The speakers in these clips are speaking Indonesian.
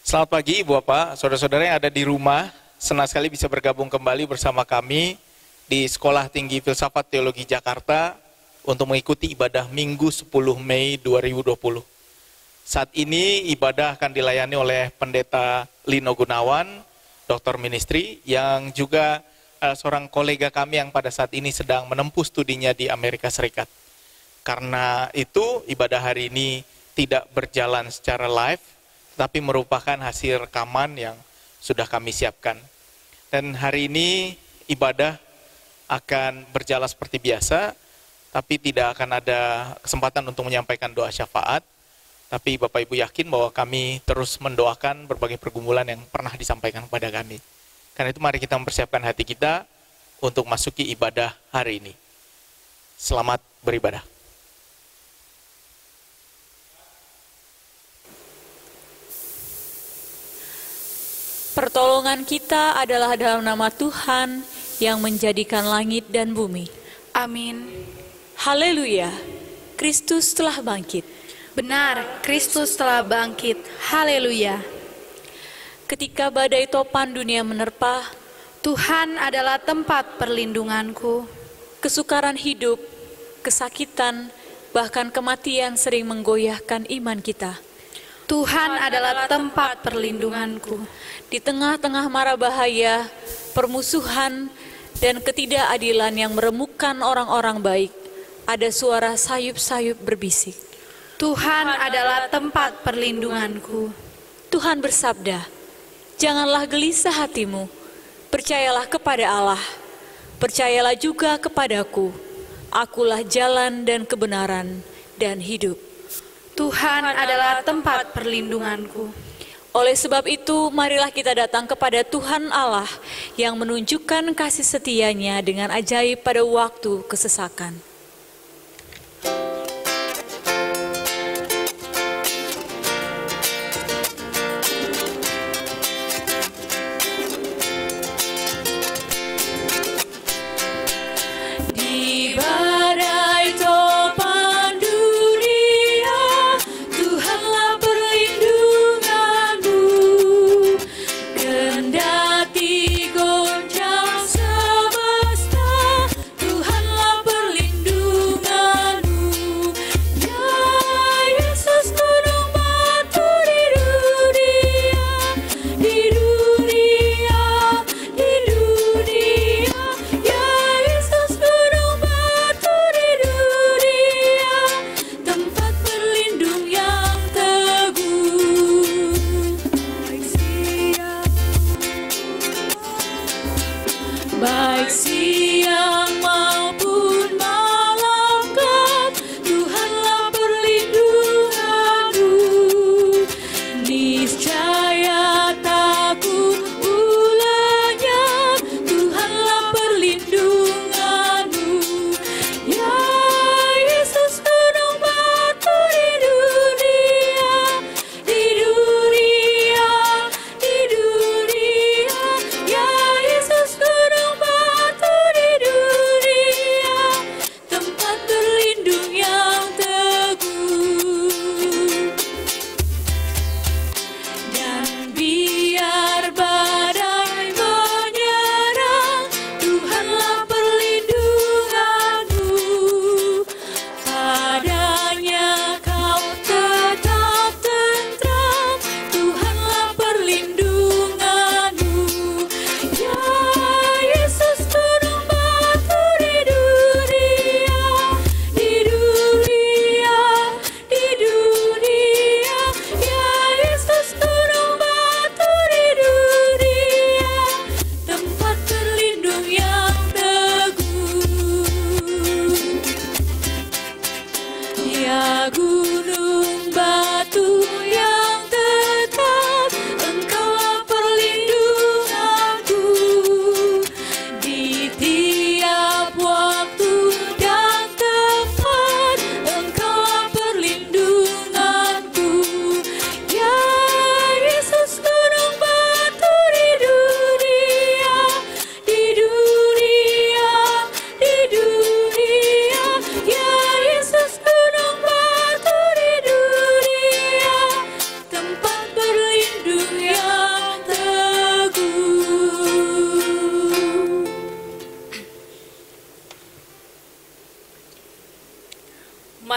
Selamat pagi Ibu Bapak, saudara-saudara yang ada di rumah. Senang sekali bisa bergabung kembali bersama kami di Sekolah Tinggi Filsafat Teologi Jakarta untuk mengikuti ibadah Minggu 10 Mei 2020. Saat ini ibadah akan dilayani oleh Pendeta Lino Gunawan, Doktor Ministry, yang juga seorang kolega kami yang pada saat ini sedang menempuh studinya di Amerika Serikat. Karena itu ibadah hari ini tidak berjalan secara live, tapi merupakan hasil rekaman yang sudah kami siapkan. Dan hari ini ibadah akan berjalan seperti biasa, tapi tidak akan ada kesempatan untuk menyampaikan doa syafaat. Tapi Bapak Ibu yakin bahwa kami terus mendoakan berbagai pergumulan yang pernah disampaikan kepada kami. Karena itu mari kita mempersiapkan hati kita untuk masuki ibadah hari ini. Selamat beribadah. Pertolongan kita adalah dalam nama Tuhan yang menjadikan langit dan bumi. Amin. Haleluya, Kristus telah bangkit. Benar, Kristus telah bangkit. Haleluya. Ketika badai topan dunia menerpa, Tuhan adalah tempat perlindunganku. kesukaran hidup, kesakitan, bahkan kematian sering menggoyahkan iman kita. Tuhan adalah tempat perlindunganku. Di tengah-tengah mara bahaya, permusuhan, dan ketidakadilan yang meremukkan orang-orang baik, ada suara sayup-sayup berbisik. Tuhan adalah tempat perlindunganku. Tuhan bersabda, "Janganlah gelisah hatimu, percayalah kepada Allah, percayalah juga kepadaku, akulah jalan dan kebenaran dan hidup." Tuhan adalah tempat perlindunganku. Oleh sebab itu, marilah kita datang kepada Tuhan Allah yang menunjukkan kasih setia-Nya dengan ajaib pada waktu kesesakan. Yesus gunung batu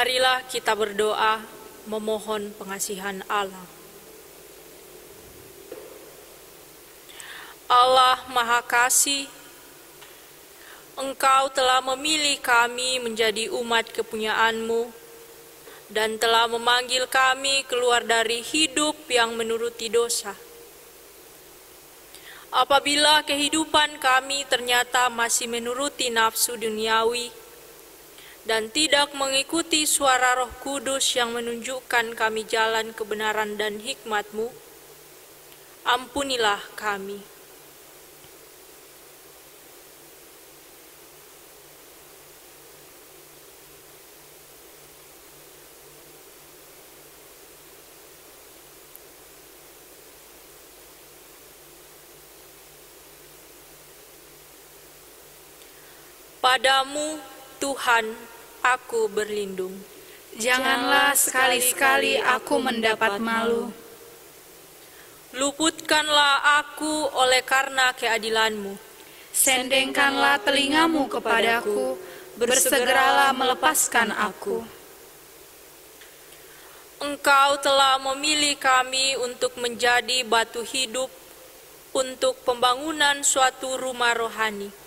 Marilah kita berdoa memohon pengasihan Allah. Allah Maha Kasih, Engkau telah memilih kami menjadi umat kepunyaan-Mu dan telah memanggil kami keluar dari hidup yang menuruti dosa. Apabila kehidupan kami ternyata masih menuruti nafsu duniawi dan tidak mengikuti suara Roh Kudus yang menunjukkan kami jalan kebenaran dan hikmat-Mu, ampunilah kami. Padamu, Tuhan, aku berlindung. Janganlah sekali-sekali aku mendapat malu. Luputkanlah aku oleh karena keadilan-Mu. Sendengkanlah telingamu kepadaku, bersegeralah melepaskan aku. Engkau telah memilih kami untuk menjadi batu hidup untuk pembangunan suatu rumah rohani.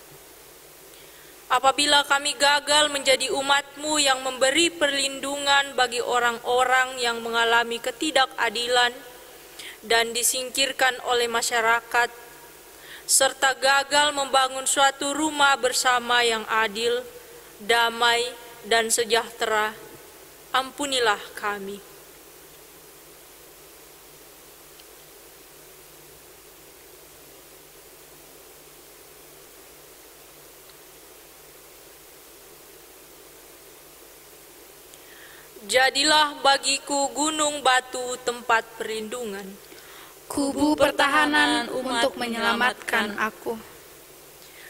Apabila kami gagal menjadi umat-Mu yang memberi perlindungan bagi orang-orang yang mengalami ketidakadilan dan disingkirkan oleh masyarakat, serta gagal membangun suatu rumah bersama yang adil, damai, dan sejahtera, ampunilah kami. Jadilah bagiku gunung batu tempat perlindungan, Kubu pertahanan untuk menyelamatkan aku.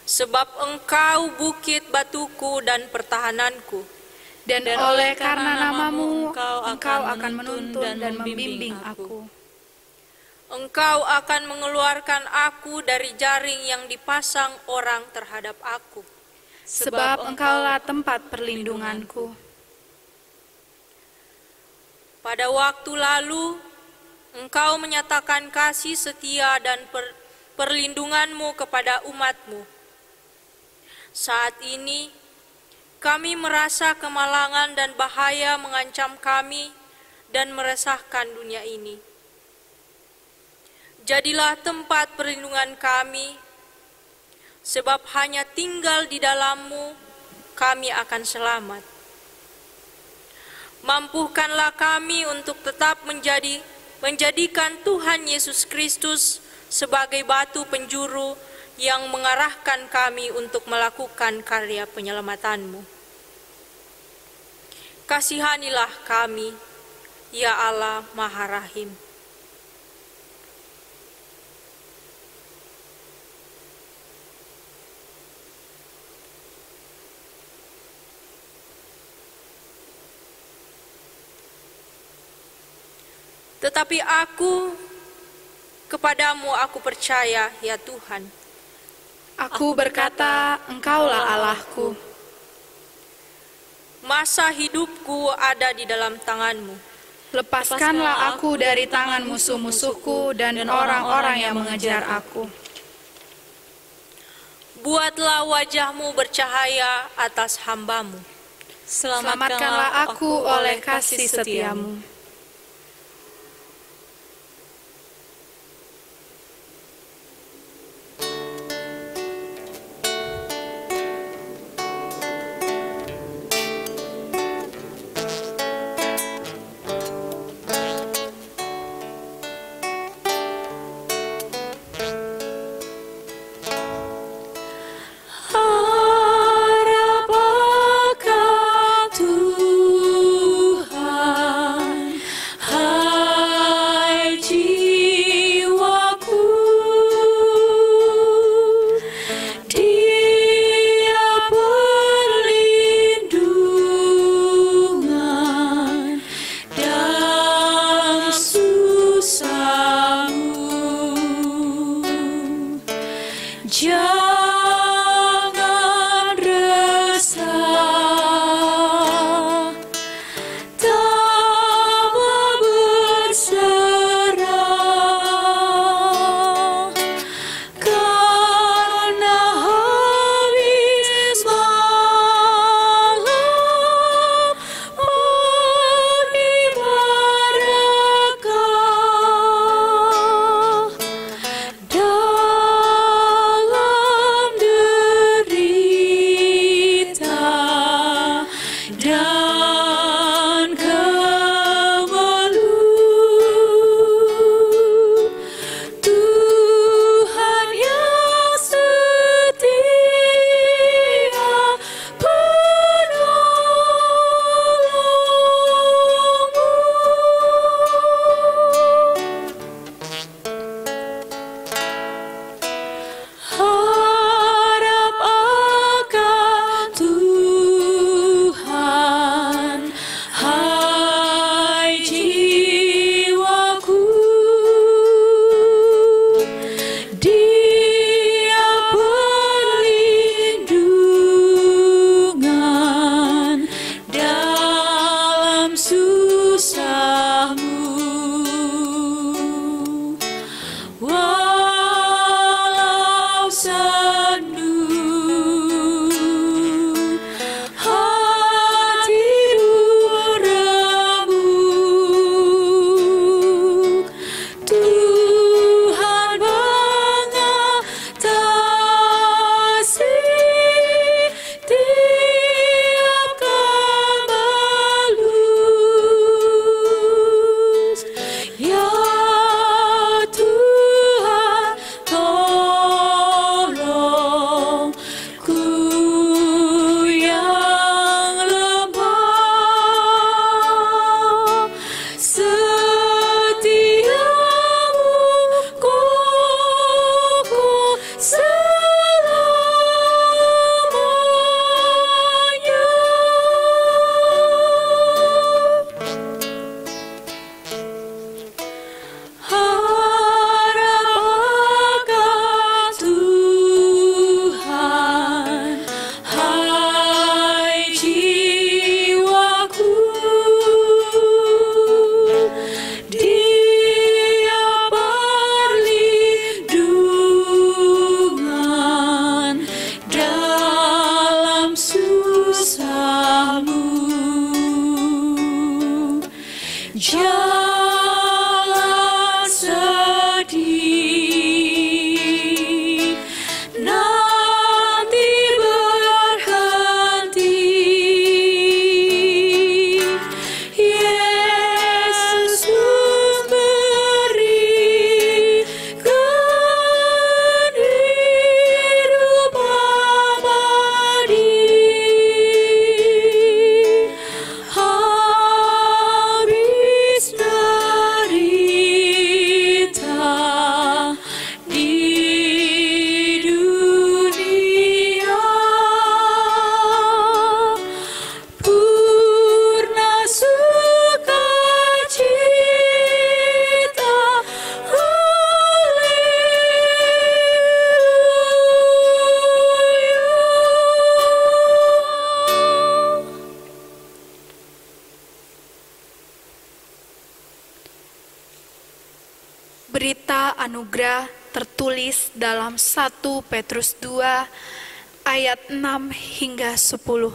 sebab Engkau bukit batuku dan pertahananku. Dan oleh karena namamu, Engkau akan menuntun dan membimbing aku. Engkau akan mengeluarkan aku dari jaring yang dipasang orang terhadap aku. Sebab Engkaulah tempat perlindunganku. Pada waktu lalu, Engkau menyatakan kasih setia dan perlindungan-Mu kepada umat-Mu. Saat ini, kami merasa kemalangan dan bahaya mengancam kami dan meresahkan dunia ini. Jadilah tempat perlindungan kami, sebab hanya tinggal di dalam-Mu kami akan selamat. Mampukanlah kami untuk tetap menjadikan Tuhan Yesus Kristus sebagai batu penjuru yang mengarahkan kami untuk melakukan karya penyelamatan-Mu. Kasihanilah kami, ya Allah Maha Rahim. Tetapi kepadamu aku percaya, ya Tuhan. Aku berkata, Engkaulah Allahku. Masa hidupku ada di dalam tangan-Mu. Lepaskanlah aku dari tangan musuh-musuhku dan orang-orang yang mengejar aku. Buatlah wajah-Mu bercahaya atas hamba-Mu. Selamatkanlah aku oleh kasih setia-Mu. Jangan resah, Berita anugerah tertulis dalam 1 Petrus 2 ayat 6 hingga 10.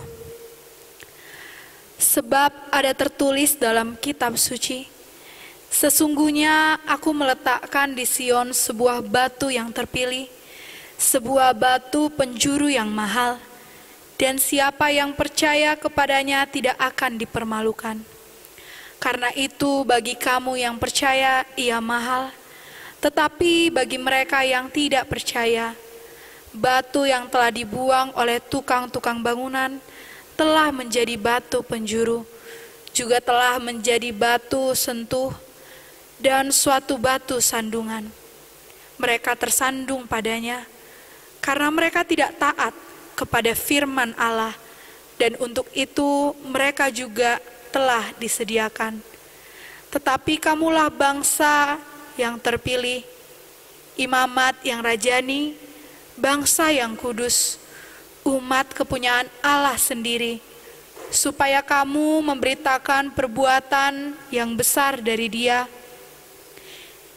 Sebab ada tertulis dalam kitab suci, sesungguhnya aku meletakkan di Sion sebuah batu yang terpilih, sebuah batu penjuru yang mahal, dan siapa yang percaya kepadanya tidak akan dipermalukan. Karena itu bagi kamu yang percaya ia mahal, tetapi bagi mereka yang tidak percaya, batu yang telah dibuang oleh tukang-tukang bangunan telah menjadi batu penjuru, juga telah menjadi batu sentuh dan suatu batu sandungan. Mereka tersandung padanya karena mereka tidak taat kepada firman Allah, dan untuk itu mereka juga telah disediakan. Tetapi kamulah bangsa yang terpilih, imamat yang rajani, bangsa yang kudus, umat kepunyaan Allah sendiri, supaya kamu memberitakan perbuatan yang besar dari Dia,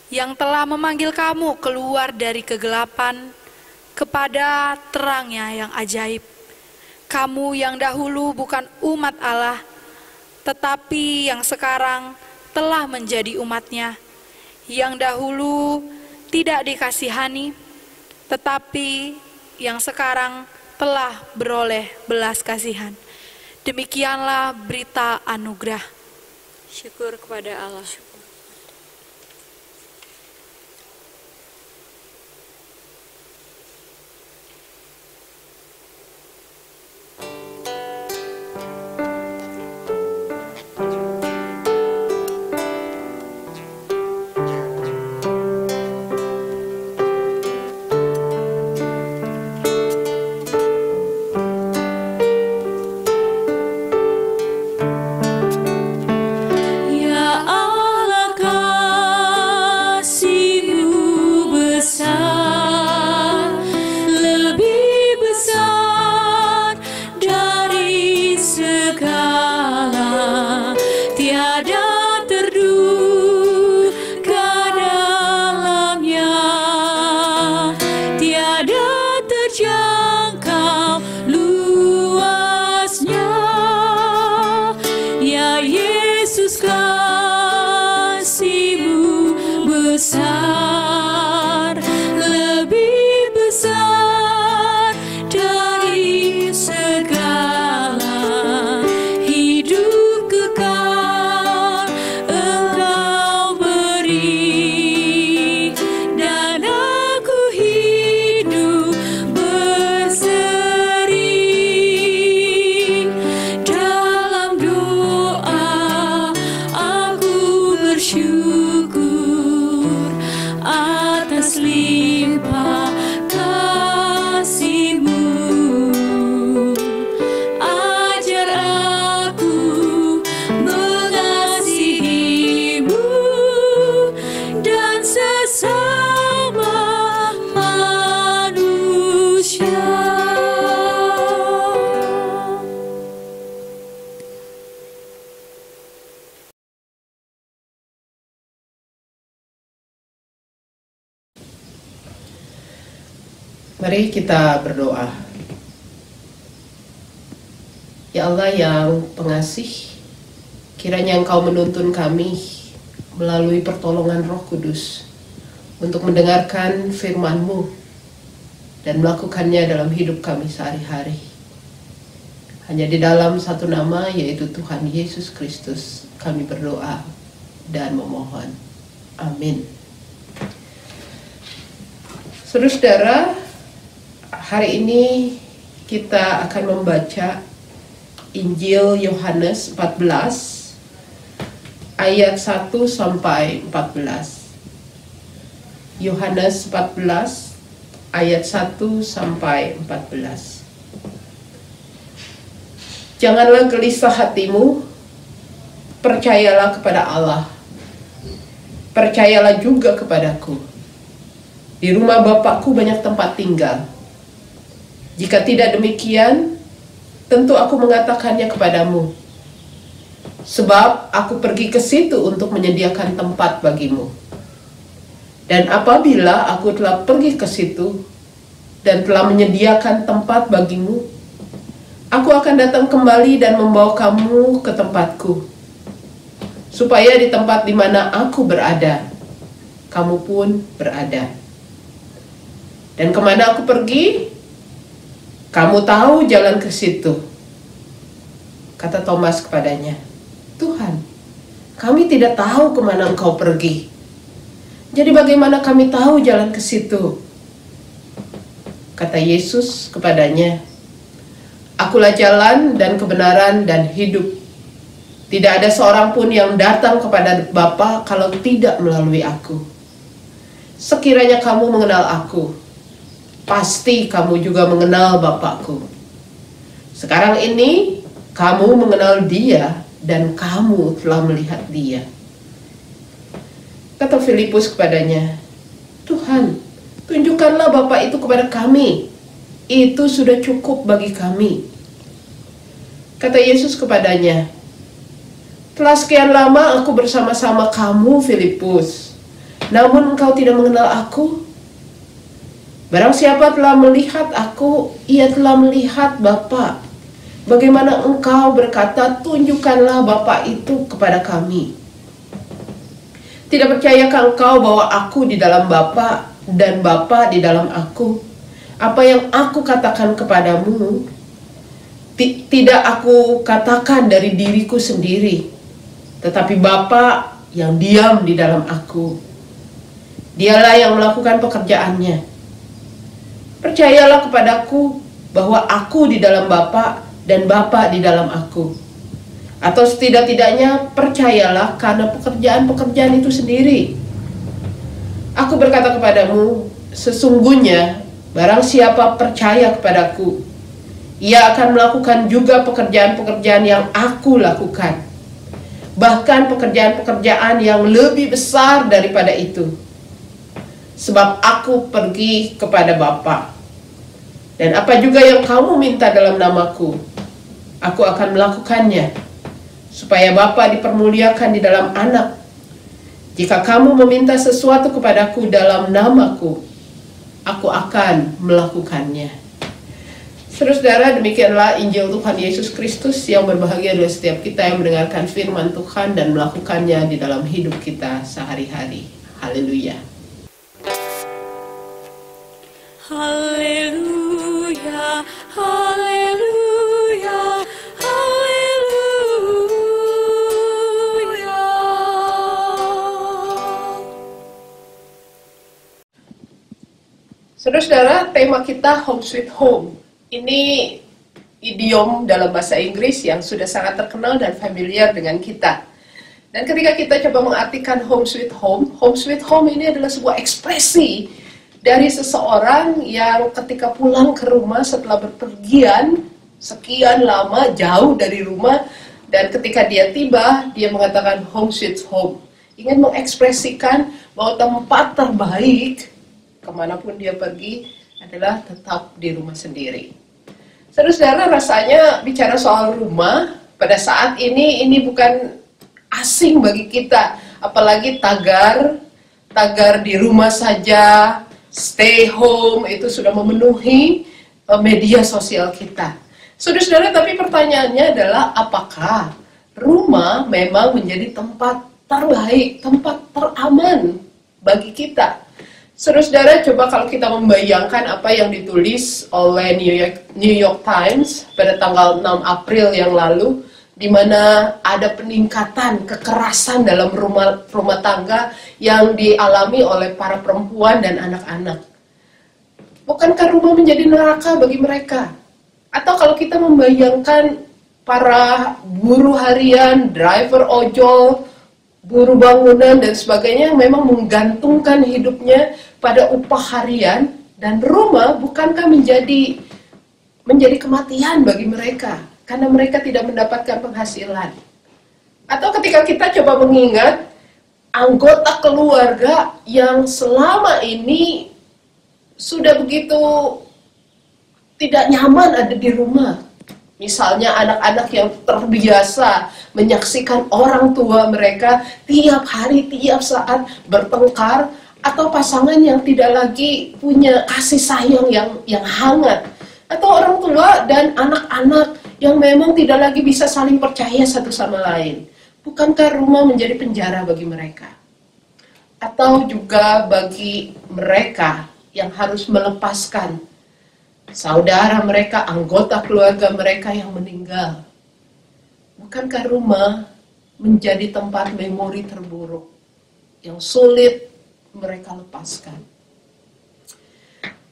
yang telah memanggil kamu keluar dari kegelapan kepada terangnya yang ajaib. Kamu yang dahulu bukan umat Allah, tetapi yang sekarang telah menjadi umat-Nya, yang dahulu tidak dikasihani, tetapi yang sekarang telah beroleh belas kasihan. Demikianlah berita anugerah. Syukur kepada Allah. Mari kita berdoa. Ya Allah yang pengasih, kiranya Engkau menuntun kami melalui pertolongan Roh Kudus untuk mendengarkan firman-Mu dan melakukannya dalam hidup kami sehari-hari. Hanya di dalam satu nama, yaitu Tuhan Yesus Kristus, kami berdoa dan memohon. Amin. Saudara-saudara, hari ini kita akan membaca Injil Yohanes 14 ayat 1 sampai 14. Yohanes 14 ayat 1 sampai 14. Janganlah gelisah hatimu, percayalah kepada Allah, percayalah juga kepadaku. Di rumah Bapakku banyak tempat tinggal. Jika tidak demikian, tentu aku mengatakannya kepadamu. Sebab aku pergi ke situ untuk menyediakan tempat bagimu. Dan apabila aku telah pergi ke situ dan telah menyediakan tempat bagimu, aku akan datang kembali dan membawa kamu ke tempatku, supaya di tempat di mana aku berada, kamu pun berada. Dan kemana aku pergi, kamu tahu jalan ke situ. Kata Thomas kepadanya, Tuhan, kami tidak tahu kemana engkau pergi. Jadi bagaimana kami tahu jalan ke situ? Kata Yesus kepadanya, Akulah jalan dan kebenaran dan hidup. Tidak ada seorang pun yang datang kepada Bapa kalau tidak melalui aku. Sekiranya kamu mengenal aku, pasti kamu juga mengenal Bapakku. Sekarang ini kamu mengenal Dia dan kamu telah melihat Dia. Kata Filipus kepadanya, Tuhan, tunjukkanlah Bapa itu kepada kami. Itu sudah cukup bagi kami. Kata Yesus kepadanya, telah sekian lama aku bersama-sama kamu, Filipus, namun engkau tidak mengenal aku. Barang siapa telah melihat aku, ia telah melihat Bapa. Bagaimana engkau berkata, tunjukkanlah Bapa itu kepada kami? Tidak percayakah engkau bahwa aku di dalam Bapa dan Bapa di dalam aku? Apa yang aku katakan kepadamu, tidak aku katakan dari diriku sendiri, tetapi Bapa yang diam di dalam aku. Dialah yang melakukan pekerjaannya. Percayalah kepadaku bahwa aku di dalam Bapa dan Bapa di dalam aku. Atau setidak-tidaknya percayalah karena pekerjaan-pekerjaan itu sendiri. Aku berkata kepadamu, sesungguhnya barang siapa percaya kepadaku, ia akan melakukan juga pekerjaan-pekerjaan yang aku lakukan. Bahkan pekerjaan-pekerjaan yang lebih besar daripada itu. Sebab aku pergi kepada Bapa. Dan apa juga yang kamu minta dalam namaku, aku akan melakukannya, supaya Bapa dipermuliakan di dalam Anak. Jika kamu meminta sesuatu kepadaku dalam namaku, aku akan melakukannya. Saudara-saudara, demikianlah Injil Tuhan Yesus Kristus yang berbahagia adalah setiap kita yang mendengarkan firman Tuhan dan melakukannya di dalam hidup kita sehari-hari. Haleluya. Haleluya, haleluya, haleluya. Saudara-saudara, tema kita Home Sweet Home. Ini idiom dalam bahasa Inggris yang sudah sangat terkenal dan familiar dengan kita. Dan ketika kita coba mengartikan Home Sweet Home ini adalah sebuah ekspresi dari seseorang yang ketika pulang ke rumah setelah berpergian sekian lama jauh dari rumah, dan ketika dia tiba, dia mengatakan home sweet home. Ingin mengekspresikan bahwa tempat terbaik kemanapun dia pergi adalah tetap di rumah sendiri. Saudara-saudara, rasanya bicara soal rumah pada saat ini bukan asing bagi kita, apalagi tagar di rumah saja, stay home, itu sudah memenuhi media sosial kita. Saudara-saudara, tapi pertanyaannya adalah apakah rumah memang menjadi tempat terbaik, tempat teraman bagi kita? Saudara-saudara, coba kalau kita membayangkan apa yang ditulis oleh New York Times pada tanggal 6 April yang lalu, di mana ada peningkatan kekerasan dalam rumah tangga yang dialami oleh para perempuan dan anak-anak. Bukankah rumah menjadi neraka bagi mereka? Atau kalau kita membayangkan para buruh harian, driver ojol, buruh bangunan dan sebagainya yang memang menggantungkan hidupnya pada upah harian, dan rumah bukankah menjadi kematian bagi mereka karena mereka tidak mendapatkan penghasilan? Atau ketika kita coba mengingat anggota keluarga yang selama ini sudah begitu tidak nyaman ada di rumah. Misalnya anak-anak yang terbiasa menyaksikan orang tua mereka tiap hari, tiap saat bertengkar, atau pasangan yang tidak lagi punya kasih sayang yang hangat, atau orang tua dan anak-anak yang memang tidak lagi bisa saling percaya satu sama lain. Bukankah rumah menjadi penjara bagi mereka? Atau juga bagi mereka yang harus melepaskan saudara mereka, anggota keluarga mereka yang meninggal. Bukankah rumah menjadi tempat memori terburuk yang sulit mereka lepaskan?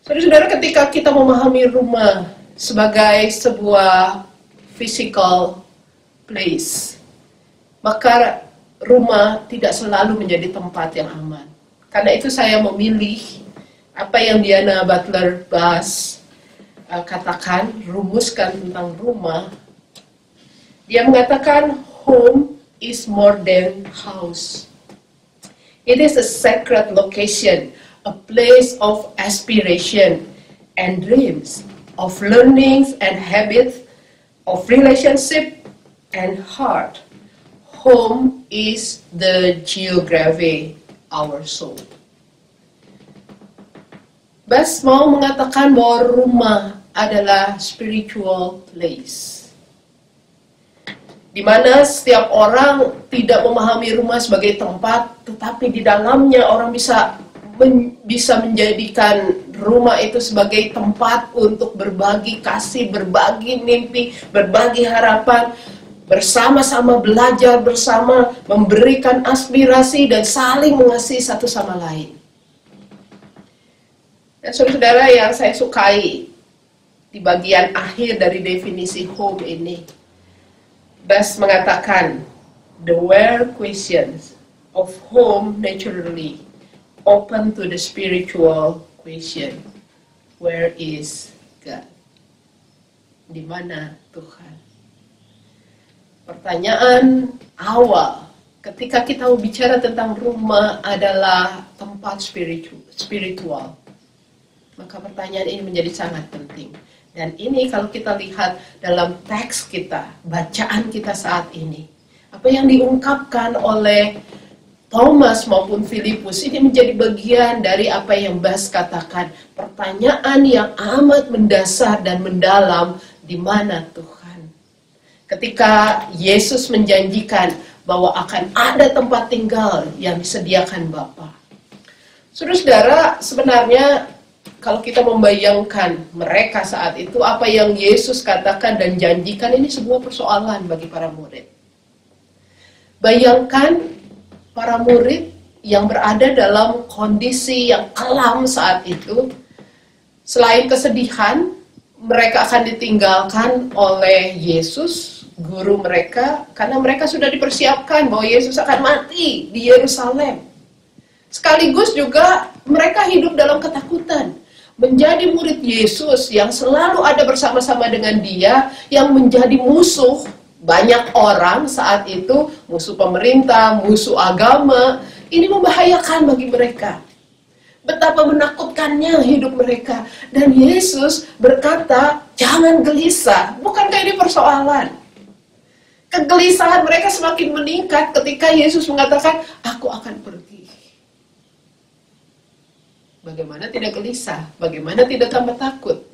Saudara-saudara, ketika kita memahami rumah sebagai sebuah physical place, maka rumah tidak selalu menjadi tempat yang aman. Karena itu saya memilih apa yang Diana Butler Bass katakan, rumuskan tentang rumah. Dia mengatakan, home is more than house. It is a sacred location, a place of aspiration and dreams, of learnings and habits, of relationship and heart. Home is the geography, our soul. Bass mau mengatakan bahwa rumah adalah spiritual place, di mana setiap orang tidak memahami rumah sebagai tempat, tetapi di dalamnya orang bisa menjadikan rumah itu sebagai tempat untuk berbagi kasih, berbagi mimpi, berbagi harapan, bersama-sama belajar bersama, memberikan aspirasi dan saling mengasihi satu sama lain. Dan saudara-saudara yang saya sukai di bagian akhir dari definisi home ini, Bass mengatakan, the where questions of home naturally open to the spiritual question, where is God? Di mana Tuhan? Pertanyaan awal ketika kita bicara tentang rumah adalah tempat spiritual. Maka pertanyaan ini menjadi sangat penting. Dan ini kalau kita lihat dalam teks kita, bacaan kita saat ini, apa yang diungkapkan oleh Thomas maupun Filipus ini menjadi bagian dari apa yang Bass katakan, pertanyaan yang amat mendasar dan mendalam, di mana Tuhan? Ketika Yesus menjanjikan bahwa akan ada tempat tinggal yang disediakan Bapa. Saudara-saudara, sebenarnya kalau kita membayangkan mereka saat itu, apa yang Yesus katakan dan janjikan, ini sebuah persoalan bagi para murid. Bayangkan para murid yang berada dalam kondisi yang kelam saat itu. Selain kesedihan, mereka akan ditinggalkan oleh Yesus, guru mereka, karena mereka sudah dipersiapkan bahwa Yesus akan mati di Yerusalem. Sekaligus juga mereka hidup dalam ketakutan. Menjadi murid Yesus yang selalu ada bersama-sama dengan dia, yang menjadi musuh banyak orang saat itu, musuh pemerintah, musuh agama, ini membahayakan bagi mereka. Betapa menakutkannya hidup mereka. Dan Yesus berkata, jangan gelisah. Bukankah ini persoalan? Kegelisahan mereka semakin meningkat ketika Yesus mengatakan, aku akan pergi. Bagaimana tidak gelisah? Bagaimana tidak tambah takut?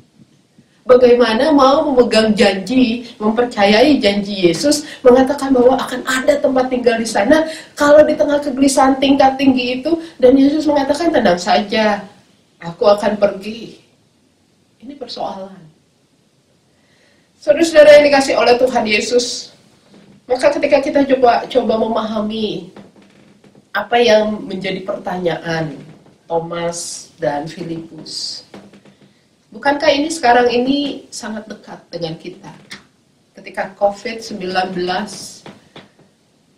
Bagaimana mau memegang janji, mempercayai janji Yesus, mengatakan bahwa akan ada tempat tinggal di sana, kalau di tengah kegelisahan tingkat tinggi itu, dan Yesus mengatakan, tenang saja, aku akan pergi. Ini persoalan. Saudara-saudara yang dikasih oleh Tuhan Yesus, maka ketika kita coba memahami apa yang menjadi pertanyaan Thomas dan Filipus, bukankah ini sekarang ini sangat dekat dengan kita? Ketika COVID-19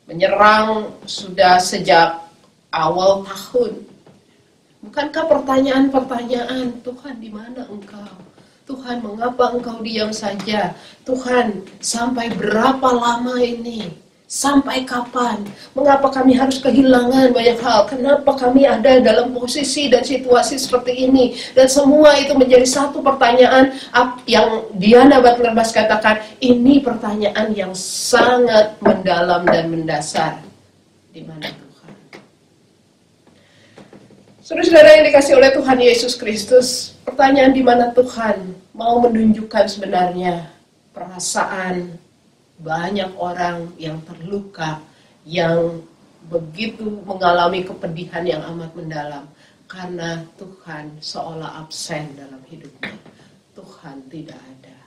menyerang sudah sejak awal tahun, bukankah pertanyaan-pertanyaan, Tuhan di mana Engkau? Tuhan mengapa Engkau diam saja? Tuhan sampai berapa lama ini? Sampai kapan? Mengapa kami harus kehilangan banyak hal? Kenapa kami ada dalam posisi dan situasi seperti ini? Dan semua itu menjadi satu pertanyaan yang Diana Butler Bass katakan, ini pertanyaan yang sangat mendalam dan mendasar. Di mana Tuhan? Saudara-saudara yang dikasih oleh Tuhan Yesus Kristus, pertanyaan di mana Tuhan mau menunjukkan sebenarnya perasaan banyak orang yang terluka, yang begitu mengalami kepedihan yang amat mendalam, karena Tuhan seolah absen dalam hidupnya. Tuhan tidak ada.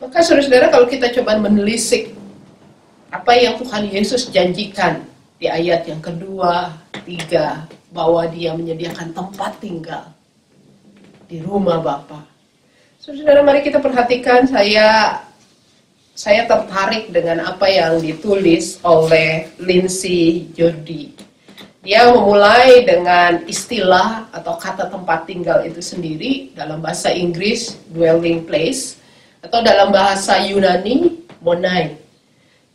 Maka saudara-saudara, kalau kita coba menelisik apa yang Tuhan Yesus janjikan di ayat yang kedua, 3, bahwa Dia menyediakan tempat tinggal di rumah Bapa. Saudara, mari kita perhatikan, saya tertarik dengan apa yang ditulis oleh Lindsay Jordi. Dia memulai dengan istilah atau kata tempat tinggal itu sendiri, dalam bahasa Inggris dwelling place, atau dalam bahasa Yunani monai,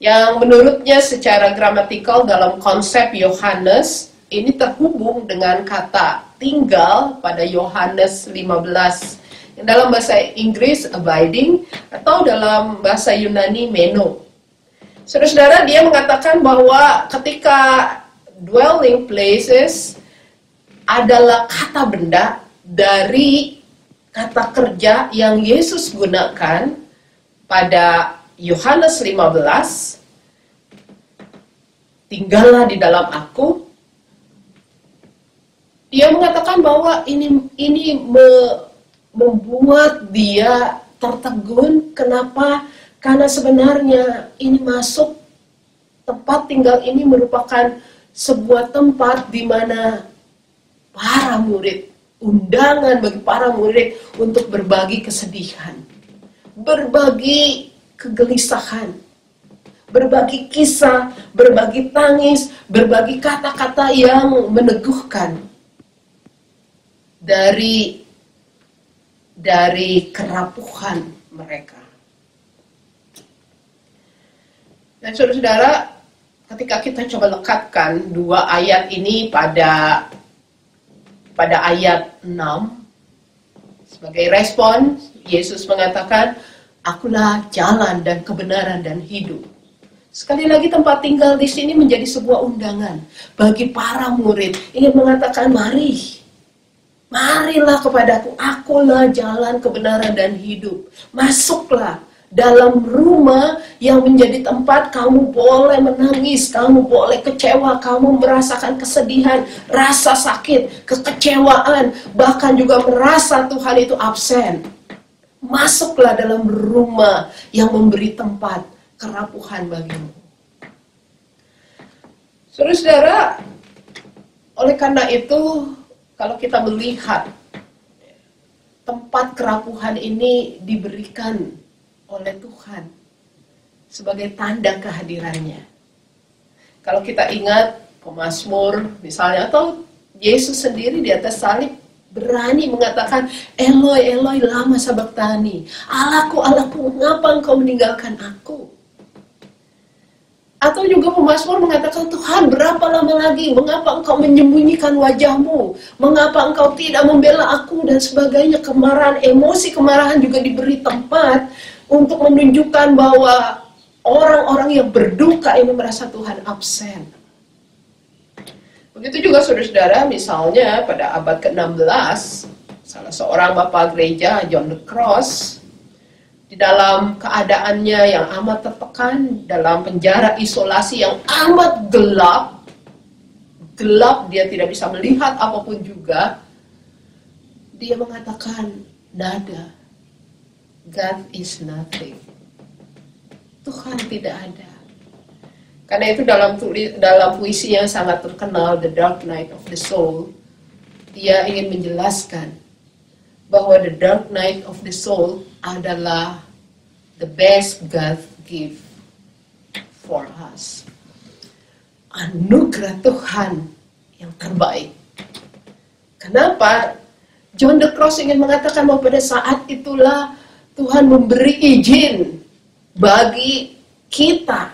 yang menurutnya secara gramatikal dalam konsep Yohanes ini terhubung dengan kata tinggal pada Yohanes 15, yang dalam bahasa Inggris abiding, atau dalam bahasa Yunani meno. Saudara-saudara, dia mengatakan bahwa ketika dwelling places adalah kata benda dari kata kerja yang Yesus gunakan pada Yohanes 15, tinggallah di dalam aku. Dia mengatakan bahwa ini membuat dia tertegun. Kenapa? Karena sebenarnya ini masuk, tempat tinggal ini merupakan sebuah tempat di mana para murid, undangan bagi para murid untuk berbagi kesedihan, berbagi kegelisahan, berbagi kisah, berbagi tangis, berbagi kata-kata yang meneguhkan dari kerapuhan mereka. Dan saudara-saudara, ketika kita coba lekatkan dua ayat ini pada ayat 6, sebagai respon, Yesus mengatakan, akulah jalan dan kebenaran dan hidup. Sekali lagi, tempat tinggal di sini menjadi sebuah undangan bagi para murid, ingin mengatakan, marilah kepadaku, akulah jalan, kebenaran dan hidup. Masuklah dalam rumah yang menjadi tempat kamu boleh menangis, kamu boleh kecewa, kamu merasakan kesedihan, rasa sakit, kekecewaan, bahkan juga merasa Tuhan itu absen. Masuklah dalam rumah yang memberi tempat kerapuhan bagimu. Saudara-saudara, oleh karena itu, kalau kita melihat tempat kerapuhan ini diberikan oleh Tuhan sebagai tanda kehadirannya. Kalau kita ingat pemazmur misalnya, atau Yesus sendiri di atas salib berani mengatakan, Eloi, Eloi, lama sabachthani, Allahku, Allahku, mengapa engkau meninggalkan aku? Atau juga pemazmur mengatakan, Tuhan, berapa lama lagi? Mengapa engkau menyembunyikan wajahmu? Mengapa engkau tidak membela aku? Dan sebagainya. Kemarahan, emosi kemarahan juga diberi tempat untuk menunjukkan bahwa orang-orang yang berduka ini merasa Tuhan absen. Begitu juga saudara-saudara, misalnya pada abad ke-16, salah seorang bapak gereja, John the Cross, di dalam keadaannya yang amat tertekan, dalam penjara isolasi yang amat gelap, dia tidak bisa melihat apapun juga, dia mengatakan, nada, God is nothing. Tuhan tidak ada. Karena itu dalam puisi yang sangat terkenal, The Dark Night of the Soul, dia ingin menjelaskan bahwa the dark night of the soul adalah the best God give for us. Anugerah Tuhan yang terbaik. Kenapa? John the Cross ingin mengatakan bahwa pada saat itulah Tuhan memberi izin bagi kita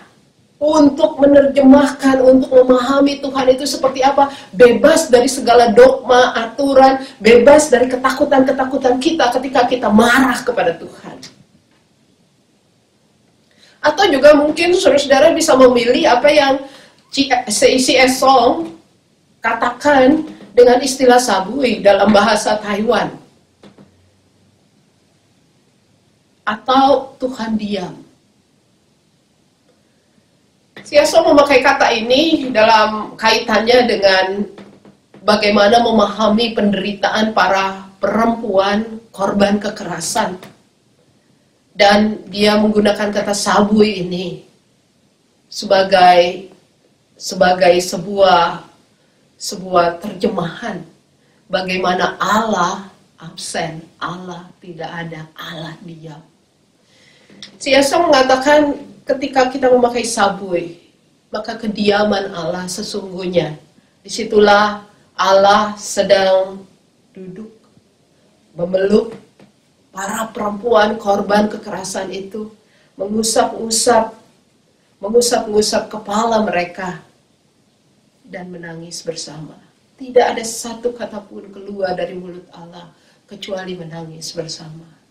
untuk menerjemahkan, untuk memahami Tuhan itu seperti apa, bebas dari segala dogma, aturan, bebas dari ketakutan-ketakutan kita ketika kita marah kepada Tuhan. Atau juga mungkin saudara-saudara bisa memilih apa yang C.S. Song katakan dengan istilah sabui dalam bahasa Taiwan. Atau Tuhan diam. C.S. memakai kata ini dalam kaitannya dengan bagaimana memahami penderitaan para perempuan korban kekerasan. Dan dia menggunakan kata sabui ini sebagai sebuah terjemahan bagaimana Allah absen, Allah tidak ada, Allah diam. C.S. mengatakan ketika kita memakai sabui, maka kediaman Allah sesungguhnya. Disitulah Allah sedang duduk, memeluk para perempuan korban kekerasan itu, mengusap-usap kepala mereka, dan menangis bersama. Tidak ada satu kata pun keluar dari mulut Allah, kecuali menangis bersama.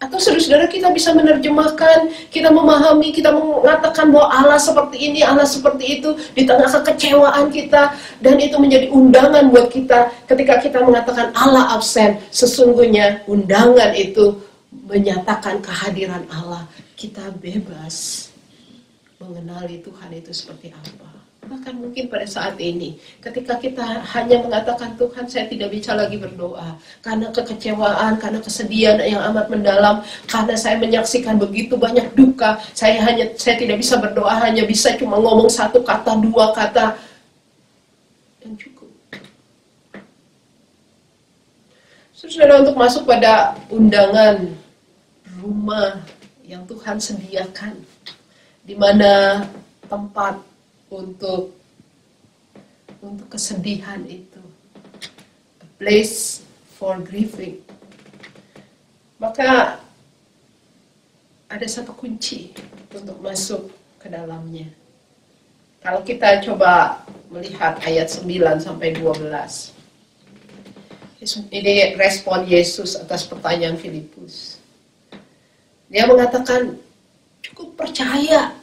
Atau saudara-saudara, kita bisa menerjemahkan, kita memahami, kita mengatakan bahwa Allah seperti ini, Allah seperti itu, di tengah kekecewaan kita, dan itu menjadi undangan buat kita. Ketika kita mengatakan Allah absen, sesungguhnya undangan itu menyatakan kehadiran Allah. Kita bebas mengenali Tuhan itu seperti apa. Bahkan mungkin pada saat ini, ketika kita hanya mengatakan, Tuhan, saya tidak bisa lagi berdoa karena kekecewaan, karena kesedihan yang amat mendalam, karena saya menyaksikan begitu banyak duka, saya tidak bisa berdoa, hanya bisa cuma ngomong satu kata, dua kata, dan cukup. Saudara, untuk masuk pada undangan rumah yang Tuhan sediakan, di mana tempat untuk kesedihan itu, a place for grieving, maka ada satu kunci untuk masuk ke dalamnya. Kalau kita coba melihat ayat 9 sampai 12, ini respon Yesus atas pertanyaan Filipus. Dia mengatakan, cukup percaya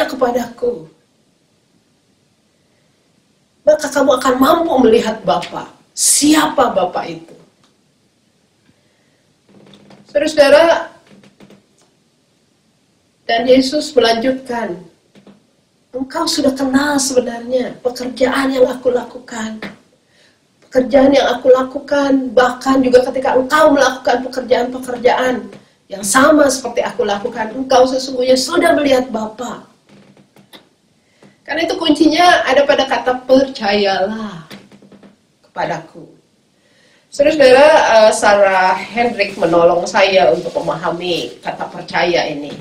kepadaku, maka kamu akan mampu melihat Bapa. Siapa Bapa itu? Saudara-saudara, dan Yesus melanjutkan, engkau sudah kenal sebenarnya pekerjaan yang aku lakukan. Pekerjaan yang aku lakukan, bahkan juga ketika engkau melakukan pekerjaan-pekerjaan yang sama seperti aku lakukan, engkau sesungguhnya sudah melihat Bapa. Karena itu kuncinya ada pada kata percayalah kepadaku. Saudara-saudara, Sarah Hendrik menolong saya untuk memahami kata percaya ini.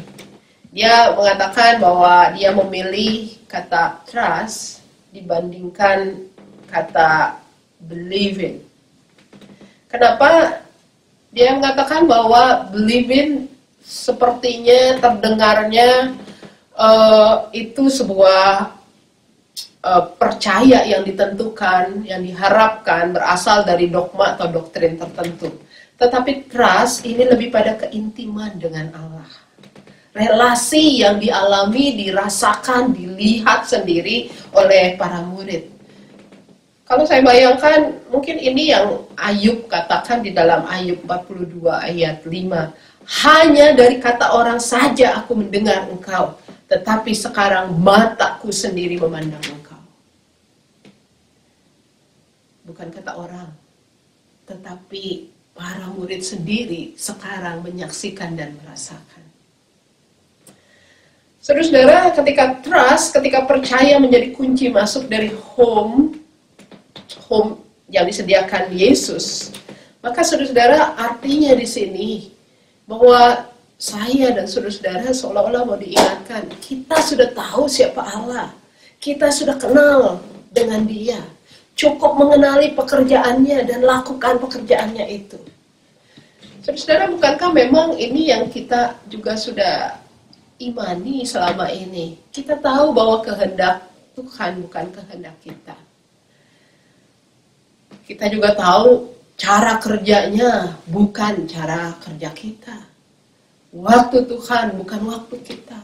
Dia mengatakan bahwa dia memilih kata trust dibandingkan kata believing. Kenapa? Dia mengatakan bahwa believing sepertinya terdengarnya itu sebuah percaya yang ditentukan, yang diharapkan berasal dari dogma atau doktrin tertentu. Tetapi trust ini lebih pada keintiman dengan Allah. Relasi yang dialami, dirasakan, dilihat sendiri oleh para murid. Kalau saya bayangkan, mungkin ini yang Ayub katakan di dalam Ayub 42 ayat 5. Hanya dari kata orang saja aku mendengar engkau, tetapi sekarang mataku sendiri memandang engkau. Bukan kata orang, tetapi para murid sendiri sekarang menyaksikan dan merasakan. Saudara-saudara, ketika trust, ketika percaya menjadi kunci masuk dari home yang disediakan Yesus, maka saudara-saudara, artinya di sini bahwa saya dan saudara-saudara seolah-olah mau diingatkan, kita sudah tahu siapa Allah, kita sudah kenal dengan Dia. Cukup mengenali pekerjaannya dan lakukan pekerjaannya itu. Saudara-saudara, bukankah memang ini yang kita juga sudah imani selama ini? Kita tahu bahwa kehendak Tuhan bukan kehendak kita. Kita juga tahu cara kerjanya bukan cara kerja kita. Waktu Tuhan bukan waktu kita.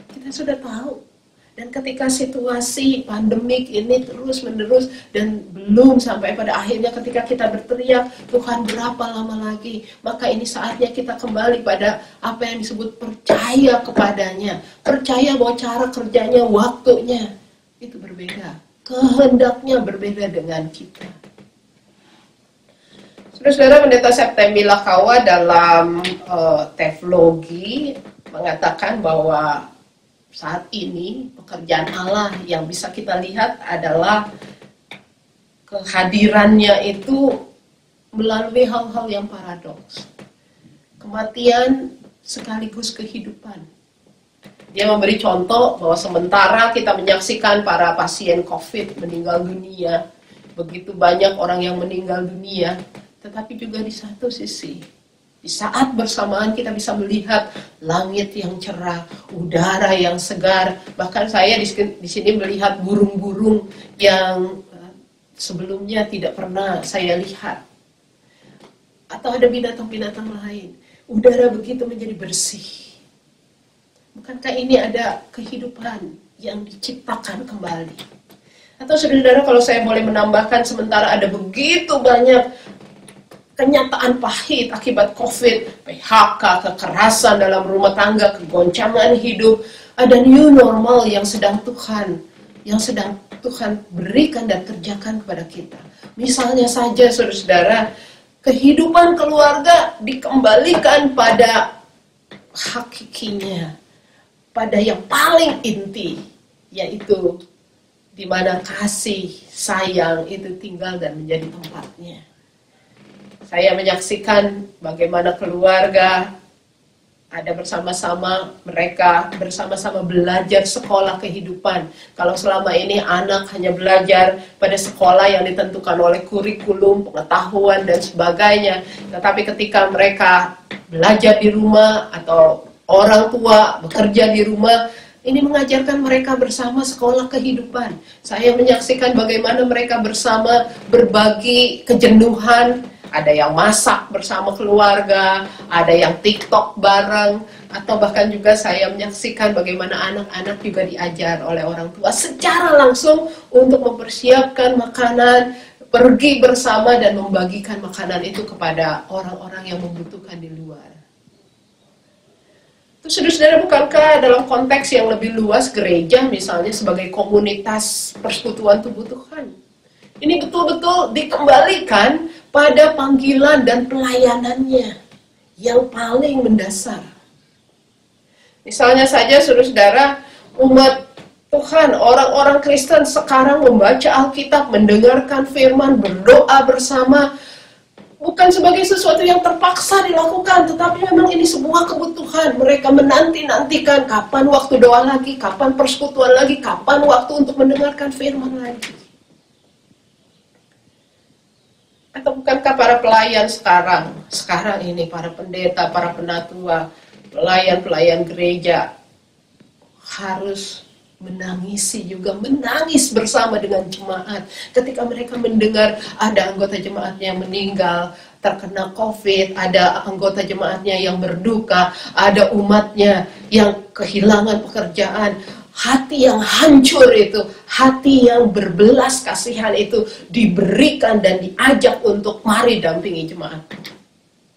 Kita sudah tahu. Dan ketika situasi pandemik ini terus-menerus dan belum sampai pada akhirnya ketika kita berteriak, Tuhan berapa lama lagi? Maka ini saatnya kita kembali pada apa yang disebut percaya kepadanya. Percaya bahwa cara kerjanya, waktunya itu berbeda. Kehendaknya berbeda dengan kita. Saudara-saudara, Pendeta Septembi Lakawa dalam teologi mengatakan bahwa saat ini pekerjaan Allah yang bisa kita lihat adalah kehadirannya itu melalui hal-hal yang paradoks. Kematian sekaligus kehidupan. Dia memberi contoh bahwa sementara kita menyaksikan para pasien COVID meninggal dunia, begitu banyak orang yang meninggal dunia, tetapi juga di satu sisi, di saat bersamaan kita bisa melihat langit yang cerah, udara yang segar. Bahkan saya di sini melihat burung-burung yang sebelumnya tidak pernah saya lihat. Atau ada binatang-binatang lain. Udara begitu menjadi bersih. Bukankah ini ada kehidupan yang diciptakan kembali? Atau saudara-saudara, kalau saya boleh menambahkan, sementara ada begitu banyak kenyataan pahit akibat COVID, PHK, kekerasan dalam rumah tangga, kegoncangan hidup, ada new normal yang sedang Tuhan berikan dan kerjakan kepada kita. Misalnya saja, saudara-saudara, kehidupan keluarga dikembalikan pada hakikinya, pada yang paling inti, yaitu di mana kasih, sayang itu tinggal dan menjadi tempatnya. Saya menyaksikan bagaimana keluarga ada bersama-sama, mereka bersama-sama belajar sekolah kehidupan. Kalau selama ini anak hanya belajar pada sekolah yang ditentukan oleh kurikulum, pengetahuan, dan sebagainya. Tetapi ketika mereka belajar di rumah atau orang tua bekerja di rumah, ini mengajarkan mereka bersama sekolah kehidupan. Saya menyaksikan bagaimana mereka bersama berbagi kejenuhan. Ada yang masak bersama keluarga, ada yang TikTok bareng, atau bahkan juga saya menyaksikan bagaimana anak-anak juga diajar oleh orang tua secara langsung untuk mempersiapkan makanan, pergi bersama dan membagikan makanan itu kepada orang-orang yang membutuhkan di luar. Terus saudara-saudara, bukankah dalam konteks yang lebih luas gereja misalnya sebagai komunitas persekutuan tubuh Tuhan, ini betul-betul dikembalikan pada panggilan dan pelayanannya yang paling mendasar. Misalnya saja saudara-saudara, umat Tuhan, orang-orang Kristen sekarang membaca Alkitab, mendengarkan firman, berdoa bersama, bukan sebagai sesuatu yang terpaksa dilakukan, tetapi memang ini sebuah kebutuhan. Mereka menanti-nantikan kapan waktu doa lagi, kapan persekutuan lagi, kapan waktu untuk mendengarkan firman lagi. Atau bukankah para pelayan sekarang ini, para pendeta, para penatua, pelayan-pelayan gereja harus menangis bersama dengan jemaat ketika mereka mendengar ada anggota jemaatnya yang meninggal, terkena COVID, ada anggota jemaatnya yang berduka, ada umatnya yang kehilangan pekerjaan. Hati yang hancur itu, hati yang berbelas kasihan itu diberikan dan diajak untuk mari dampingi jemaat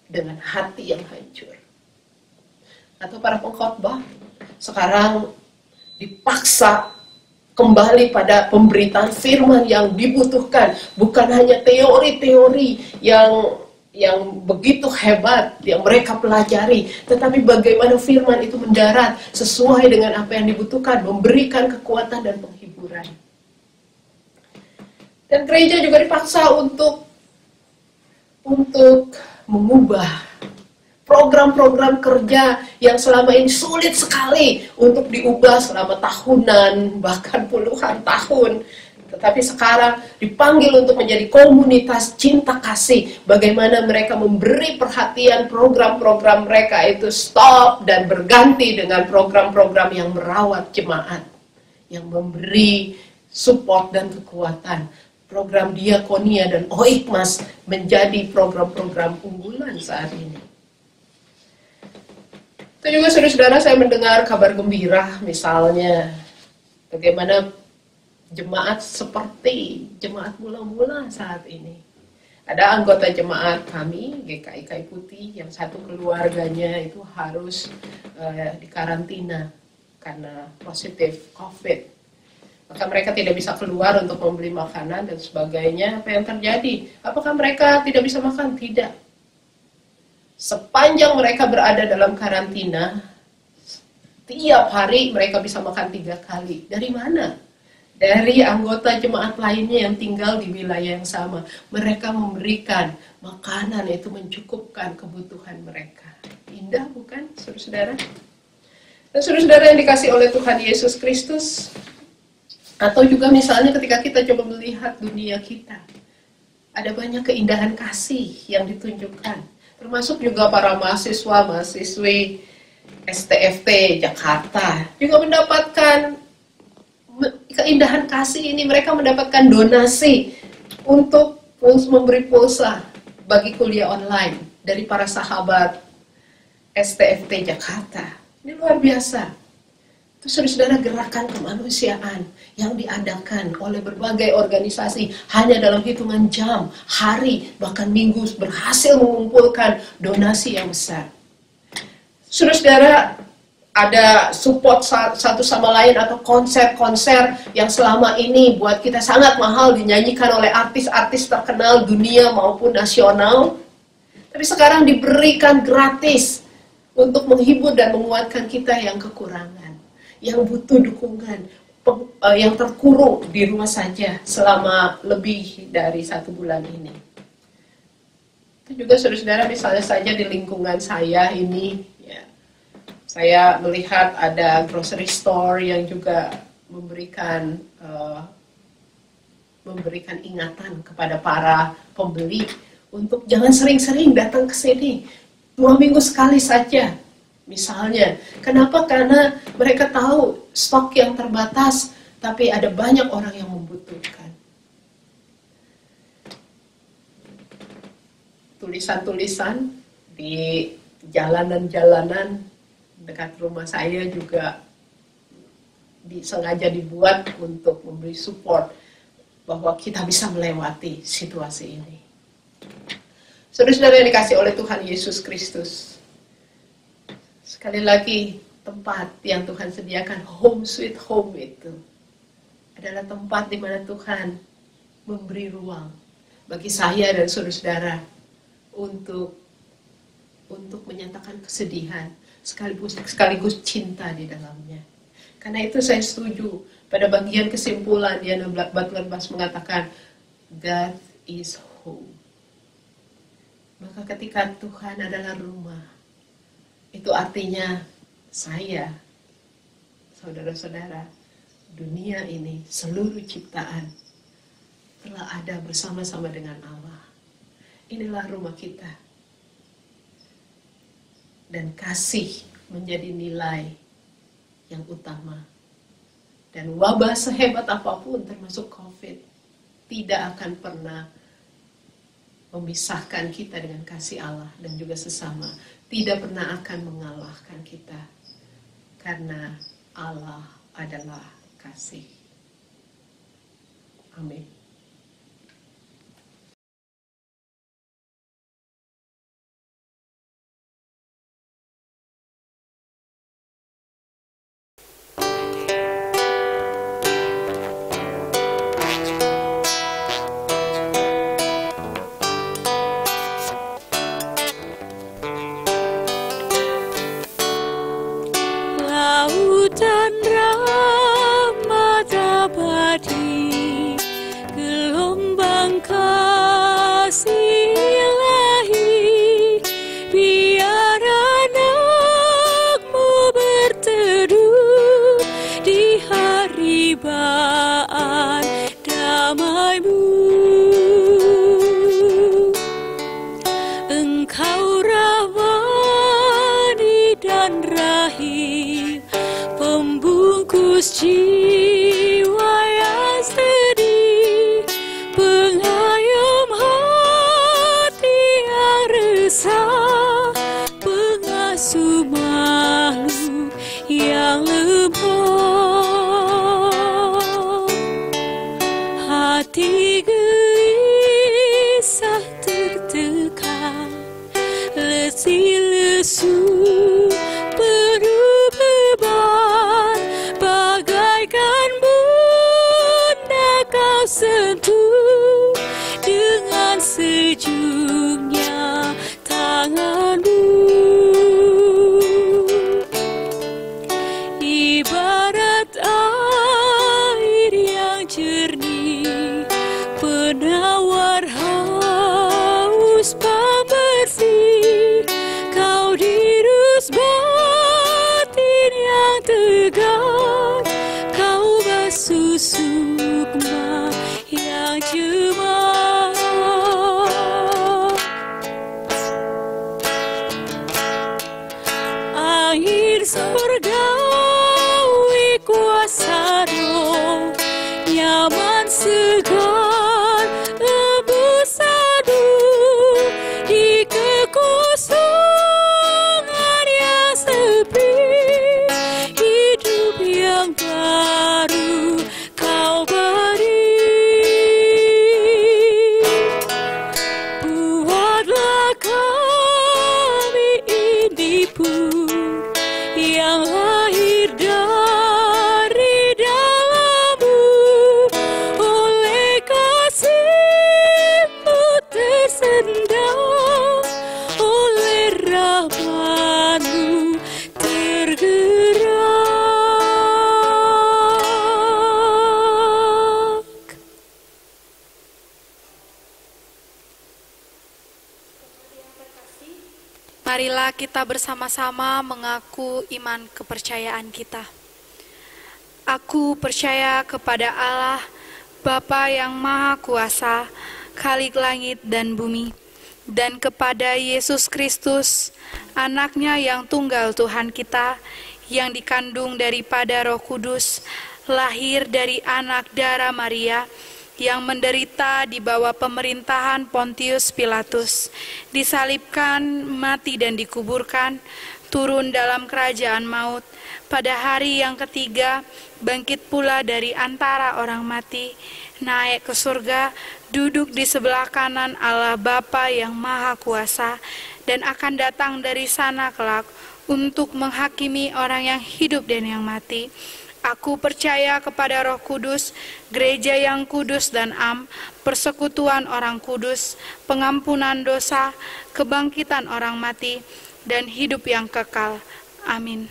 dengan hati yang hancur. Atau para pengkhotbah sekarang dipaksa kembali pada pemberitaan firman yang dibutuhkan, bukan hanya teori-teori yang begitu hebat yang mereka pelajari, tetapi bagaimana firman itu mendarat sesuai dengan apa yang dibutuhkan, memberikan kekuatan dan penghiburan. Dan gereja juga dipaksa untuk mengubah program-program kerja yang selama ini sulit sekali untuk diubah selama tahunan, bahkan puluhan tahun. Tetapi sekarang dipanggil untuk menjadi komunitas cinta kasih. Bagaimana mereka memberi perhatian program-program mereka itu stop dan berganti dengan program-program yang merawat jemaat, yang memberi support dan kekuatan. Program diakonia dan oikmas menjadi program-program unggulan saat ini. Itu juga saudara-saudara, saya mendengar kabar gembira misalnya Bagaimana jemaat seperti jemaat mula-mula saat ini. Ada anggota jemaat kami, GKI Kayu Putih, yang satu keluarganya itu harus dikarantina karena positif COVID. Maka mereka tidak bisa keluar untuk membeli makanan dan sebagainya. Apa yang terjadi? Apakah mereka tidak bisa makan? Tidak. Sepanjang mereka berada dalam karantina, tiap hari mereka bisa makan 3 kali. Dari mana? Dari anggota jemaat lainnya yang tinggal di wilayah yang sama. Mereka memberikan makanan itu mencukupkan kebutuhan mereka. Indah bukan, saudara-saudara? Dan saudara-saudara yang dikasih oleh Tuhan Yesus Kristus, atau juga misalnya ketika kita coba melihat dunia kita, ada banyak keindahan kasih yang ditunjukkan. Termasuk juga para mahasiswa-mahasiswi STFT Jakarta juga mendapatkan keindahan kasih ini. Mereka mendapatkan donasi untuk memberi pulsa bagi kuliah online dari para sahabat STFT Jakarta. Ini luar biasa. Itu saudara-saudara gerakan kemanusiaan yang diadakan oleh berbagai organisasi hanya dalam hitungan jam, hari, bahkan minggu berhasil mengumpulkan donasi yang besar. Saudara-saudara, ada support satu sama lain atau konser-konser yang selama ini buat kita sangat mahal dinyanyikan oleh artis-artis terkenal dunia maupun nasional. Tapi sekarang diberikan gratis untuk menghibur dan menguatkan kita yang kekurangan, yang butuh dukungan, yang terkurung di rumah saja selama lebih dari 1 bulan ini. Itu juga saudara-saudara, misalnya saja di lingkungan saya ini, ya, saya melihat ada grocery store yang juga memberikan ingatan kepada para pembeli untuk jangan sering-sering datang ke sini, 2 minggu sekali saja. Misalnya, kenapa? Karena mereka tahu stok yang terbatas, tapi ada banyak orang yang membutuhkan. Tulisan-tulisan di jalanan-jalanan dekat rumah saya juga sengaja dibuat untuk memberi support bahwa kita bisa melewati situasi ini. Saudara-saudara yang dikasih oleh Tuhan Yesus Kristus, sekali lagi, tempat yang Tuhan sediakan, home sweet home itu adalah tempat di mana Tuhan memberi ruang bagi saya dan saudara-saudara untuk menyatakan kesedihan sekaligus cinta di dalamnya. Karena itu saya setuju pada bagian kesimpulan Diana Butler Bass mengatakan God is home. Maka ketika Tuhan adalah rumah, itu artinya saya, saudara-saudara, dunia ini, seluruh ciptaan telah ada bersama-sama dengan Allah. Inilah rumah kita. Dan kasih menjadi nilai yang utama. Dan wabah sehebat apapun termasuk COVID tidak akan pernah memisahkan kita dengan kasih Allah dan juga sesama. Tidak pernah akan mengalahkan kita. Karena Allah adalah kasih. Amin. Lautan rahmat abadi, gelombang kasih ilahi, biar anakmu berteduh di haribaan damai-Mu. Engkau rahmani dan rahim, pembungkus jiwa yang sedih, pengayom hati yang resah, pengasuh makhluk yang lemah. si lesu penuh beban, bagaikan bunda kau sentuh dengan sejuknya tanganmu. Ibarat air yang jernih, penawar haus pembersih, kau dirus batin yang tegar, kau basuh sukma yang jemaah. Air surgawi kuasa roh, nyaman segar lebus aduh, di kekosongan yang sepi, hidup yang baru kau beri. Buatlah kami ini pun yang lahir dari dalam-Mu, oleh kasih-Mu tersendang, oleh rahmat-Mu tergerak. Marilah kita bersama-sama mengaku iman kepercayaan kita. Aku percaya kepada Allah, Bapa yang Maha Kuasa, Khalik langit dan bumi, dan kepada Yesus Kristus, Anak-Nya yang tunggal Tuhan kita, yang dikandung daripada Roh Kudus, lahir dari anak darah Maria, yang menderita di bawah pemerintahan Pontius Pilatus, disalibkan, mati dan dikuburkan, turun dalam kerajaan maut, pada hari yang ketiga bangkit pula dari antara orang mati, naik ke surga, duduk di sebelah kanan Allah Bapa yang Maha Kuasa, dan akan datang dari sana kelak untuk menghakimi orang yang hidup dan yang mati. Aku percaya kepada Roh Kudus, gereja yang kudus dan am, persekutuan orang kudus, pengampunan dosa, kebangkitan orang mati, dan hidup yang kekal. Amin.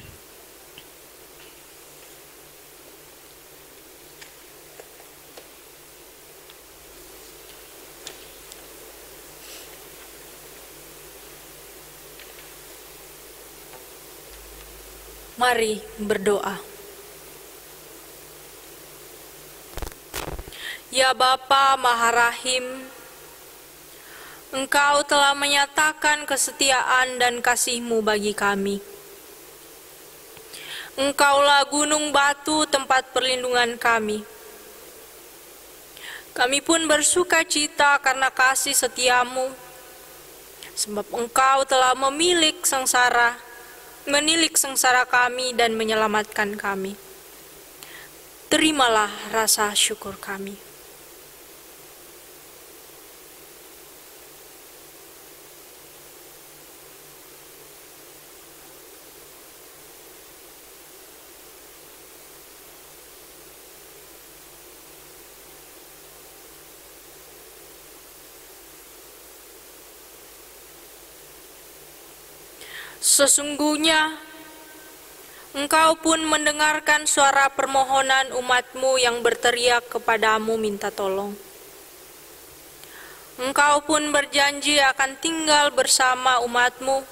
Mari berdoa. Ya Bapa Maha Rahim, Engkau telah menyatakan kesetiaan dan kasih-Mu bagi kami. Engkaulah gunung batu tempat perlindungan kami. Kami pun bersuka cita karena kasih setia-Mu, sebab Engkau telah menilik sengsara kami dan menyelamatkan kami. Terimalah rasa syukur kami. Sesungguhnya, Engkau pun mendengarkan suara permohonan umat-Mu yang berteriak kepadamu minta tolong. Engkau pun berjanji akan tinggal bersama umat-Mu.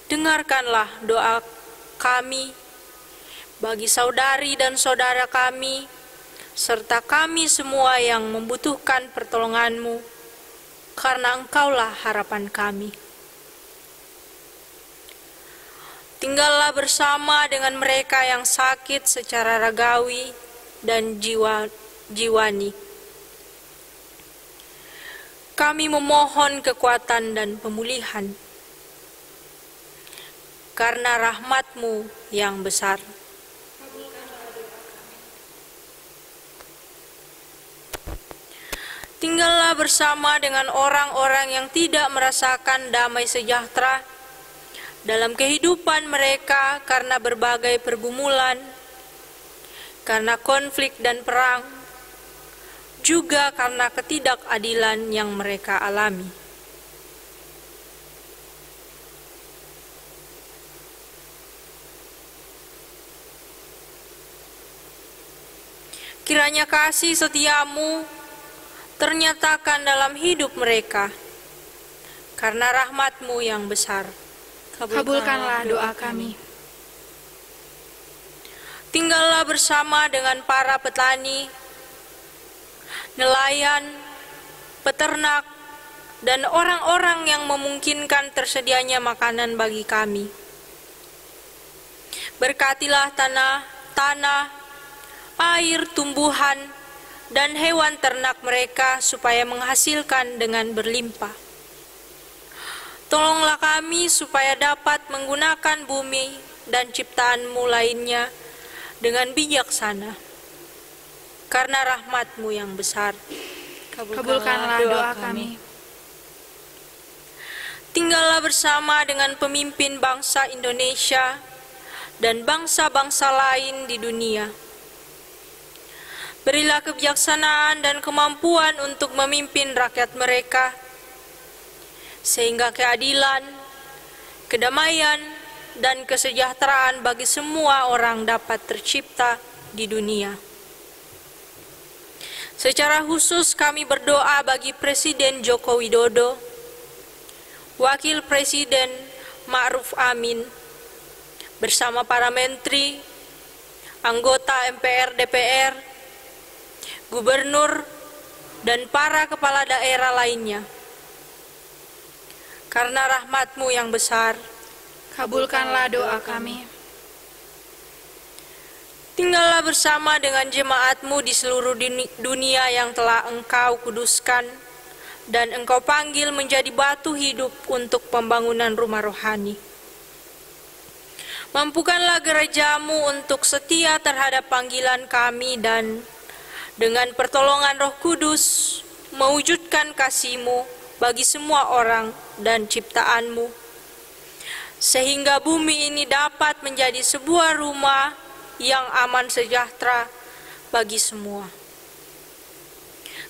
Dengarkanlah doa kami bagi saudari dan saudara kami, serta kami semua yang membutuhkan pertolongan-Mu, karena Engkaulah harapan kami. Tinggallah bersama dengan mereka yang sakit secara ragawi dan jiwani. Kami memohon kekuatan dan pemulihan karena rahmat-Mu yang besar. Tinggallah bersama dengan orang-orang yang tidak merasakan damai sejahtera dalam kehidupan mereka karena berbagai pergumulan, karena konflik dan perang, juga karena ketidakadilan yang mereka alami. Kiranya kasih setiamu ternyatakan dalam hidup mereka, karena rahmat-Mu yang besar. Kabulkanlah doa kami. Tinggallah bersama dengan para petani, nelayan, peternak, dan orang-orang yang memungkinkan tersedianya makanan bagi kami. Berkatilah tanah, air, tumbuhan, dan hewan ternak mereka supaya menghasilkan dengan berlimpah. Tolonglah kami supaya dapat menggunakan bumi dan ciptaan-Mu lainnya dengan bijaksana, karena rahmat-Mu yang besar. Kabulkanlah doa kami. Tinggallah bersama dengan pemimpin bangsa Indonesia dan bangsa-bangsa lain di dunia. Berilah kebijaksanaan dan kemampuan untuk memimpin rakyat mereka, sehingga keadilan, kedamaian, dan kesejahteraan bagi semua orang dapat tercipta di dunia. Secara khusus kami berdoa bagi Presiden Joko Widodo, Wakil Presiden Ma'ruf Amin, bersama para menteri, anggota MPR DPR, gubernur, dan para kepala daerah lainnya. Karena rahmat-Mu yang besar, Kabulkanlah doa kami. tinggallah bersama dengan jemaat-Mu di seluruh dunia yang telah Engkau kuduskan dan Engkau panggil menjadi batu hidup untuk pembangunan rumah rohani. Mampukanlah gereja-Mu untuk setia terhadap panggilan kami dan dengan pertolongan Roh Kudus mewujudkan kasih-Mu bagi semua orang dan ciptaan-Mu, sehingga bumi ini dapat menjadi sebuah rumah yang aman sejahtera bagi semua.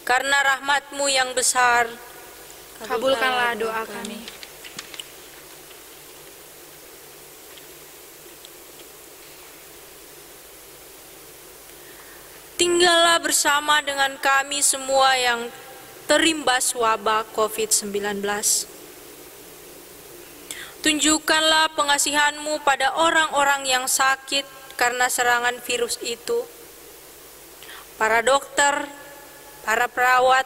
Karena rahmat-Mu yang besar, Kabulkanlah doa kami. tinggallah bersama dengan kami semua yang terimbas wabah COVID-19. Tunjukkanlah pengasihan-Mu pada orang-orang yang sakit karena serangan virus itu, para dokter, para perawat,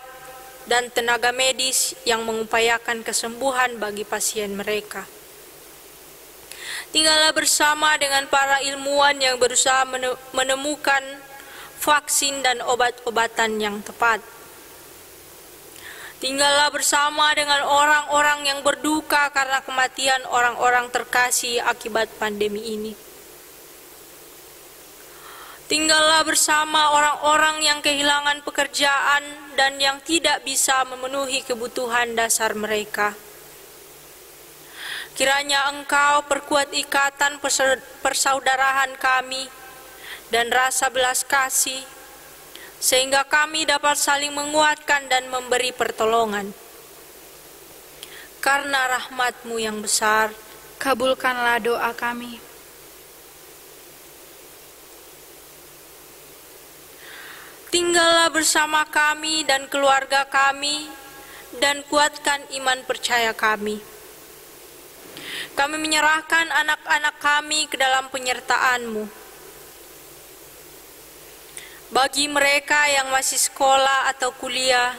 dan tenaga medis yang mengupayakan kesembuhan bagi pasien mereka. Tinggallah bersama dengan para ilmuwan yang berusaha menemukan vaksin dan obat-obatan yang tepat. Tinggallah bersama dengan orang-orang yang berduka karena kematian orang-orang terkasih akibat pandemi ini. Tinggallah bersama orang-orang yang kehilangan pekerjaan dan yang tidak bisa memenuhi kebutuhan dasar mereka. Kiranya Engkau perkuat ikatan persaudaraan kami dan rasa belas kasih, sehingga kami dapat saling menguatkan dan memberi pertolongan. Karena rahmat-Mu yang besar, Kabulkanlah doa kami. tinggallah bersama kami dan keluarga kami, dan kuatkan iman percaya kami. Kami menyerahkan anak-anak kami ke dalam penyertaan-Mu. Bagi mereka yang masih sekolah atau kuliah,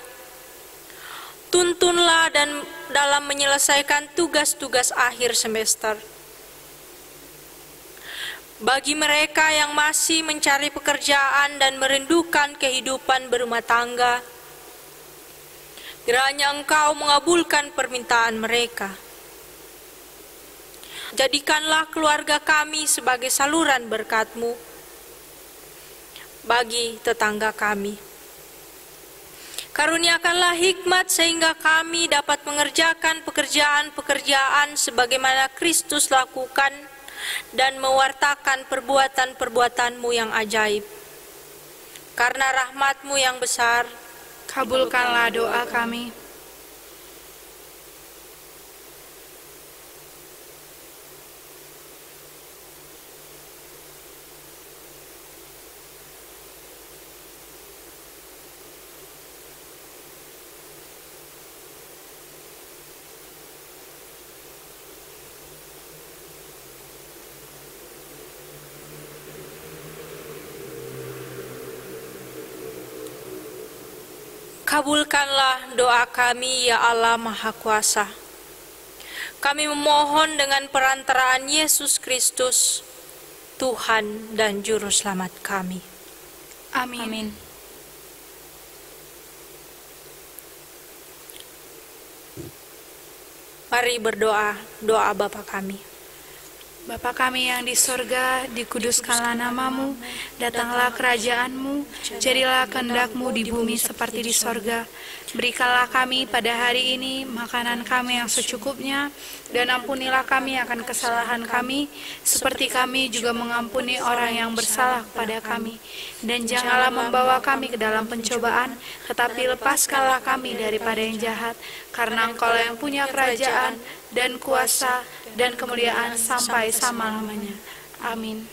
tuntunlah dan dalam menyelesaikan tugas-tugas akhir semester. Bagi mereka yang masih mencari pekerjaan dan merindukan kehidupan berumah tangga, kiranya Engkau mengabulkan permintaan mereka. Jadikanlah keluarga kami sebagai saluran berkat-Mu bagi tetangga kami. Karuniakanlah hikmat sehingga kami dapat mengerjakan pekerjaan-pekerjaan sebagaimana Kristus lakukan dan mewartakan perbuatan-perbuatan-Mu yang ajaib. Karena rahmat-Mu yang besar, Kabulkanlah doa kami. Kabulkanlah doa kami, ya Allah Maha Kuasa. Kami memohon dengan perantaraan Yesus Kristus, Tuhan dan Juru Selamat kami. Amin. Mari berdoa, doa Bapa kami. Bapa kami yang di sorga, dikuduskanlah namamu, datanglah kerajaan-Mu, jadilah kehendak-Mu di bumi seperti di sorga. Berikanlah kami pada hari ini makanan kami yang secukupnya, dan ampunilah kami akan kesalahan kami, seperti kami juga mengampuni orang yang bersalah kepada kami. Dan janganlah membawa kami ke dalam pencobaan, tetapi lepaskanlah kami daripada yang jahat, karena Engkau yang punya kerajaan, dan kuasa, dan kemuliaan sampai selama-lamanya. Amin.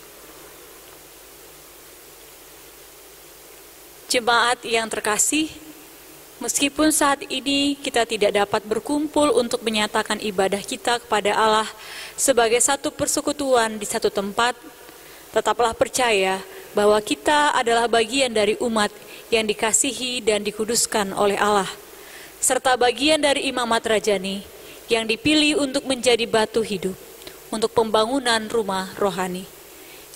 Jemaat yang terkasih, meskipun saat ini kita tidak dapat berkumpul untuk menyatakan ibadah kita kepada Allah sebagai satu persekutuan di satu tempat, tetaplah percaya bahwa kita adalah bagian dari umat yang dikasihi dan dikuduskan oleh Allah, serta bagian dari imamat rajani yang dipilih untuk menjadi batu hidup untuk pembangunan rumah rohani.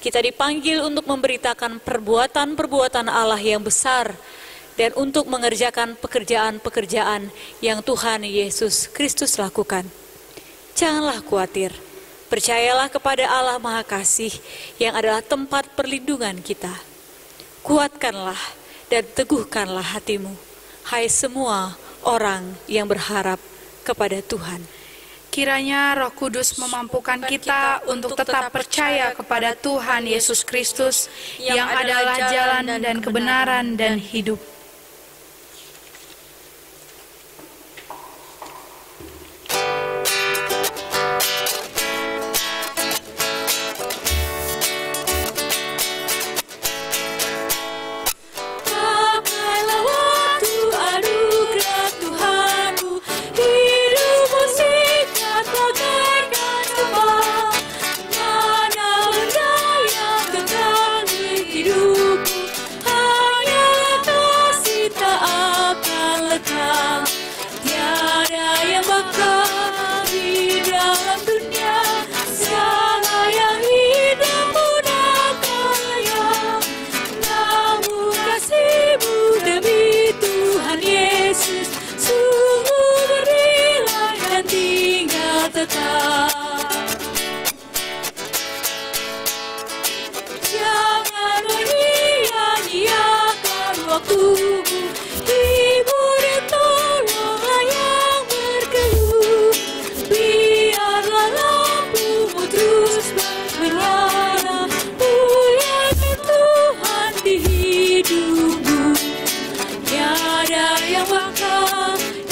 Kita dipanggil untuk memberitakan perbuatan-perbuatan Allah yang besar dan untuk mengerjakan pekerjaan-pekerjaan yang Tuhan Yesus Kristus lakukan. Janganlah khawatir, percayalah kepada Allah Maha Kasih yang adalah tempat perlindungan kita. Kuatkanlah dan teguhkanlah hatimu, hai semua orang yang berharap kepada Tuhan. Kiranya Roh Kudus memampukan kita untuk tetap percaya kepada Tuhan Yesus Kristus yang adalah jalan dan kebenaran dan hidup.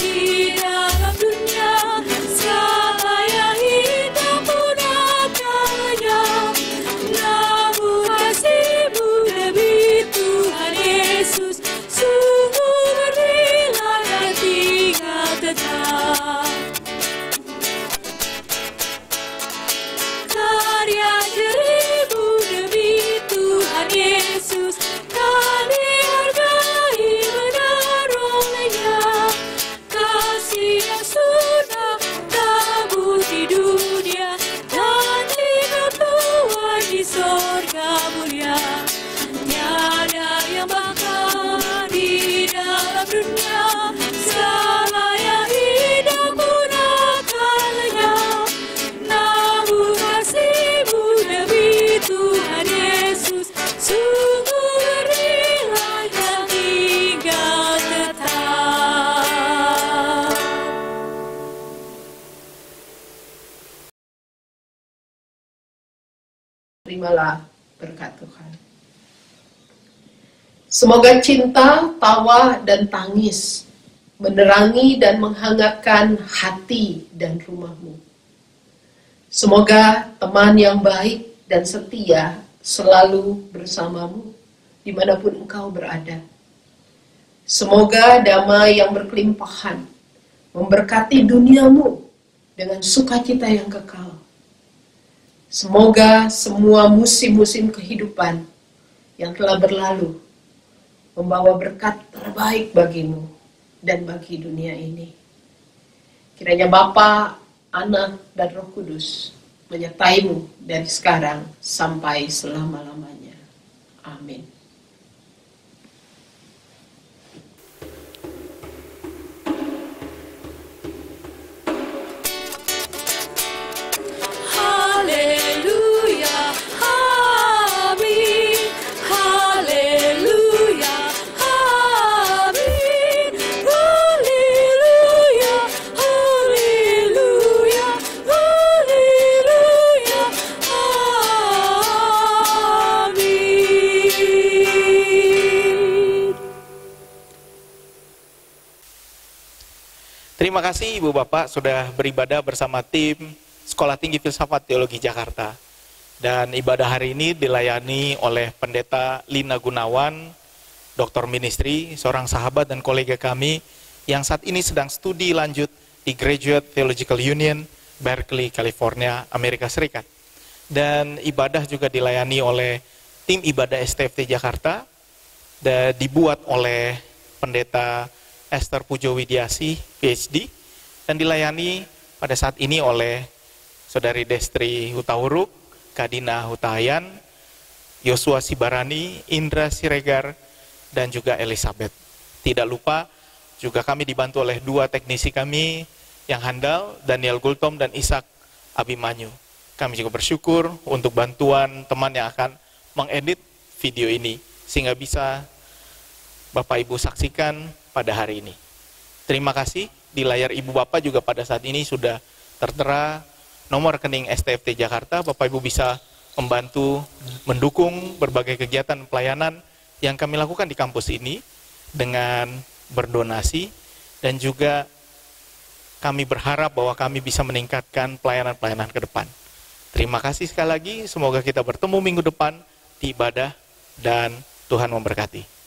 Di dalam dunia segala yang terimalah berkat Tuhan. Semoga cinta, tawa, dan tangis menerangi dan menghangatkan hati dan rumahmu. Semoga teman yang baik dan setia selalu bersamamu dimanapun engkau berada. Semoga damai yang berkelimpahan memberkati duniamu dengan sukacita yang kekal. Semoga semua musim-musim kehidupan yang telah berlalu membawa berkat terbaik bagimu dan bagi dunia ini. Kiranya Bapa, Anak, dan Roh Kudus menyertaimu dari sekarang sampai selama-lamanya. Amin. Haleluya, amin. Haleluya, amin. Haleluya, haleluya, haleluya, amin. Terima kasih Ibu Bapak sudah beribadah bersama tim Sekolah Tinggi Filsafat Teologi Jakarta. Dan ibadah hari ini dilayani oleh Pendeta Lina Gunawan, Doktor Ministry, seorang sahabat dan kolega kami yang saat ini sedang studi lanjut di Graduate Theological Union, Berkeley, California, Amerika Serikat. Dan ibadah juga dilayani oleh tim ibadah STFT Jakarta, dan dibuat oleh Pendeta Esther Pujo Widiasi, PhD, dan dilayani pada saat ini oleh Saudari Destri Hutahuruk, Kadina Hutahayan, Yosua Sibarani, Indra Siregar, dan juga Elizabeth. Tidak lupa, juga kami dibantu oleh dua teknisi kami yang handal, Daniel Gultom dan Ishak Abimanyu. Kami juga bersyukur untuk bantuan teman yang akan mengedit video ini, sehingga bisa Bapak Ibu saksikan pada hari ini. Terima kasih, di layar Ibu Bapak juga pada saat ini sudah tertera nomor rekening STFT Jakarta. Bapak Ibu bisa membantu mendukung berbagai kegiatan pelayanan yang kami lakukan di kampus ini dengan berdonasi, dan juga kami berharap bahwa kami bisa meningkatkan pelayanan-pelayanan ke depan. Terima kasih sekali lagi, semoga kita bertemu minggu depan di ibadah dan Tuhan memberkati.